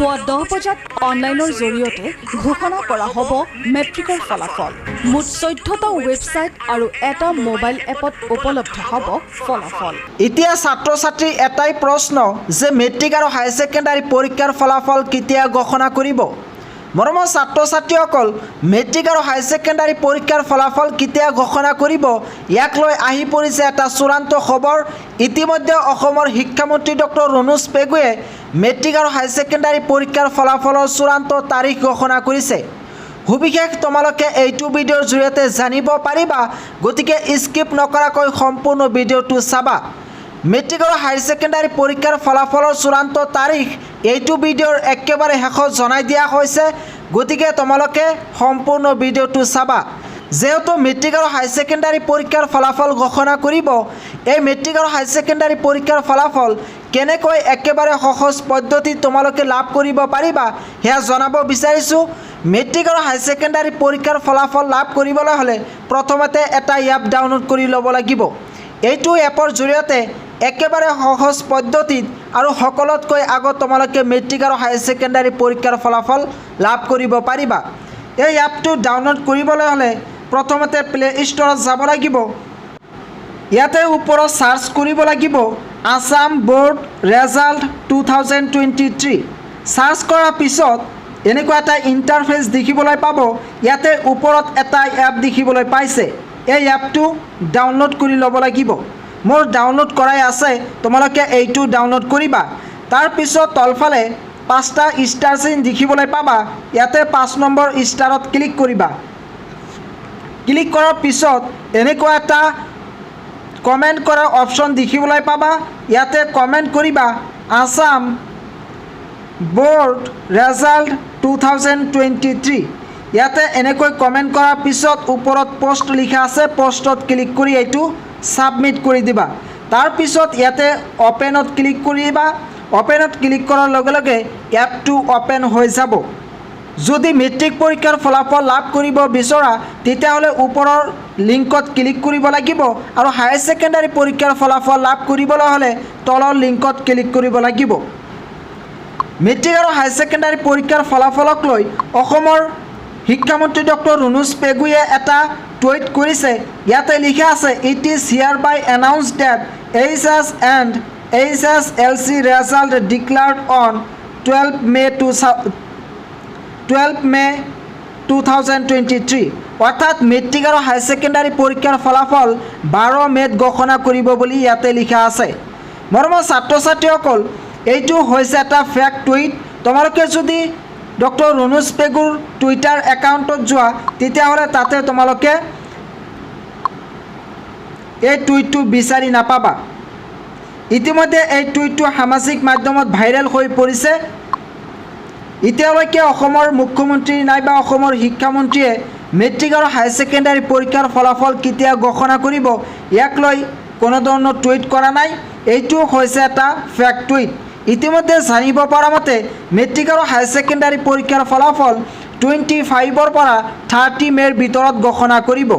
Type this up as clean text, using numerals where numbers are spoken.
পুৱা 10 বজাত অনলাইনৰ জৰিয়তে ঘোষণা কৰা হ'ব মেট্ৰিকৰ ফলাফল। মুঠ 14টা ৱেবছাইট আৰু এটা মোবাইল এপত উপলব্ধ হ'ব ফলাফল। এতিয়া ছাত্ৰ-ছাত্ৰীৰ এটাই প্ৰশ্ন যে মেট্ৰিক আৰু হাই ছেকেণ্ডাৰী পৰীক্ষাৰ ফলাফল কেতিয়া ঘোষণা কৰিব? মৰমৰ ছাত্ৰ-ছাত্ৰীসকল, মেট্ৰিক আৰু হাই ছেকেণ্ডাৰী পৰীক্ষাৰ ফলাফল কেতিয়া ঘোষণা কৰিব ইয়াক লৈ আহি পৰিছে এটা চূড়ান্ত খবৰ। ইতিমধ্যে অসমৰ শিক্ষামন্ত্ৰী ডক্টৰ ৰণোজ পেগুৱে মেট্ৰিক আৰু হাই ছেকেণ্ডাৰী পৰীক্ষাৰ ফলাফলৰ চূড়ান্ত তাৰিখ ঘোষণা কৰিছে। সবিশেষ তোমালোকে এইটো ভিডিঅ'ৰ জৰিয়তে জানিব পাৰিবা, গতিকে স্কিপ নকৰাকৈ সম্পূৰ্ণ ভিডিঅ'টো চাবা। মেট্ৰিক আৰু হাই ছেকেণ্ডাৰী পৰীক্ষাৰ ফলাফলৰ চূড়ান্ত তাৰিখ এইটো ভিডিঅ'ৰ একেবাৰে শেষত জনাই দিয়া হৈছে, গতিকে তোমালোকে সম্পূৰ্ণ ভিডিঅ'টো চাবা। যেহেতু মেট্ৰিক আৰু হাই ছেকেণ্ডাৰী পৰীক্ষাৰ ফলাফল ঘোষণা কৰিব, এই মেট্ৰিক আৰু হাই ছেকেণ্ডাৰী পৰীক্ষাৰ ফলাফল কেনেকৈ একেবাৰে সহজ পদ্ধতিত তোমালোকে লাভ কৰিব পাৰিবা সেয়া জনাব বিচাৰিছোঁ। মেট্ৰিক আৰু হাই ছেকেণ্ডাৰী পৰীক্ষাৰ ফলাফল লাভ কৰিবলৈ হ'লে প্ৰথমতে এটা এপ ডাউনলোড কৰি ল'ব লাগিব। এইটো এপৰ জৰিয়তে একেবাৰে সহজ পদ্ধতিত আৰু সকলোতকৈ আগত তোমালোকে মেট্ৰিক আৰু হাই ছেকেণ্ডাৰী পৰীক্ষাৰ ফলাফল লাভ কৰিব পাৰিবা। এই এপটো ডাউনলোড কৰিবলৈ হ'লে প্ৰথমতে প্লে ষ্ট'ৰত যাব লাগিব। ইয়াতে ওপৰত চাৰ্চ কৰিব লাগিব আছাম বোৰ্ড ৰেজাল্ট 2023। চাৰ্চ কৰাৰ পিছত এনেকুৱা এটা ইণ্টাৰফেচ দেখিবলৈ পাব। ইয়াতে ওপৰত এটা এপ দেখিবলৈ পাইছে। এই এপটো ডাউনলোড কৰি ল'ব লাগিব। মোৰ ডাউনলোড কৰাই আছে, তোমালোকে এইটো ডাউনলোড কৰিবা। তাৰপিছত তলফালে 5টা ষ্টাৰ চিন দেখিবলৈ পাবা। ইয়াতে 5 নম্বৰ ষ্টাৰত ক্লিক কৰিবা। ক্লিক কৰাৰ পিছত এনেকুৱা এটা কমেণ্ট কৰাৰ অপশ্যন দেখিবলৈ পাবা। ইয়াতে কমেণ্ট কৰিবা আছাম বোৰ্ড ৰেজাল্ট 2023। ইয়াতে এনেকৈ কমেণ্ট কৰাৰ পিছত ওপৰত পোষ্ট লিখা আছে, পোষ্টত ক্লিক কৰি এইটো ছাবমিট কৰি দিবা। তাৰপিছত ইয়াতে অ'পেনত ক্লিক কৰিবা। অ'পেনত ক্লিক কৰাৰ লগে লগে এপটো অ'পেন হৈ যাব। যদি মেট্ৰিক পৰীক্ষাৰ ফলাফল লাভ কৰিব বিচৰা তেতিয়াহ'লে ওপৰৰ লিংকত ক্লিক কৰিব লাগিব, আৰু হাই ছেকেণ্ডাৰী পৰীক্ষাৰ ফলাফল লাভ কৰিবলৈ হ'লে তলৰ লিংকত ক্লিক কৰিব লাগিব। মেট্ৰিক আৰু হাই ছেকেণ্ডাৰী পৰীক্ষাৰ ফলাফলক লৈ অসমৰ শিক্ষামন্ত্ৰী ডক্টৰ ৰণোজ পেগুৱে এটা টুইট কৰিছে। ইয়াতে লিখা আছে it is hereby announce date HS and HSLC result declared on 12 May 2023। অৰ্থাৎ মেট্ৰিক আৰু হাই ছেকেণ্ডাৰী পৰীক্ষাৰ ফলাফল 12 মে'ত ঘোষণা কৰিব বুলি ইয়াতে লিখা আছে। মৰমৰ ছাত্ৰ-ছাত্ৰীসকল, এইটো হৈছে এটা ফেক টুইট। তোমালোকে যদি ডক্টৰ ৰণোজ পেগুৰ টুইটাৰ একাউণ্টত যোৱা তেতিয়াহ'লে তাতে তোমালোকে এই টুইটটো বিচাৰি নাপাবা। ইতিমধ্যে এই টুইটটো সামাজিক মাধ্যমত ভাইৰেল হৈ পৰিছে। এতিয়ালৈকে অসমৰ মুখ্যমন্ত্ৰী নাইবা অসমৰ শিক্ষামন্ত্ৰীয়ে মেট্ৰিক আৰু হাই ছেকেণ্ডাৰী পৰীক্ষাৰ ফলাফল কেতিয়া ঘোষণা কৰিব ইয়াক লৈ কোনো ধৰণৰ টুইট কৰা নাই। এইটো হৈছে এটা ফেক টুইট। ইতিমধ্যে জানিব পৰা মতে মেট্ৰিক আৰু হাই ছেকেণ্ডাৰী পৰীক্ষাৰ ফলাফল 25ৰ পৰা 30 মে'ৰ ভিতৰত ঘোষণা কৰিব।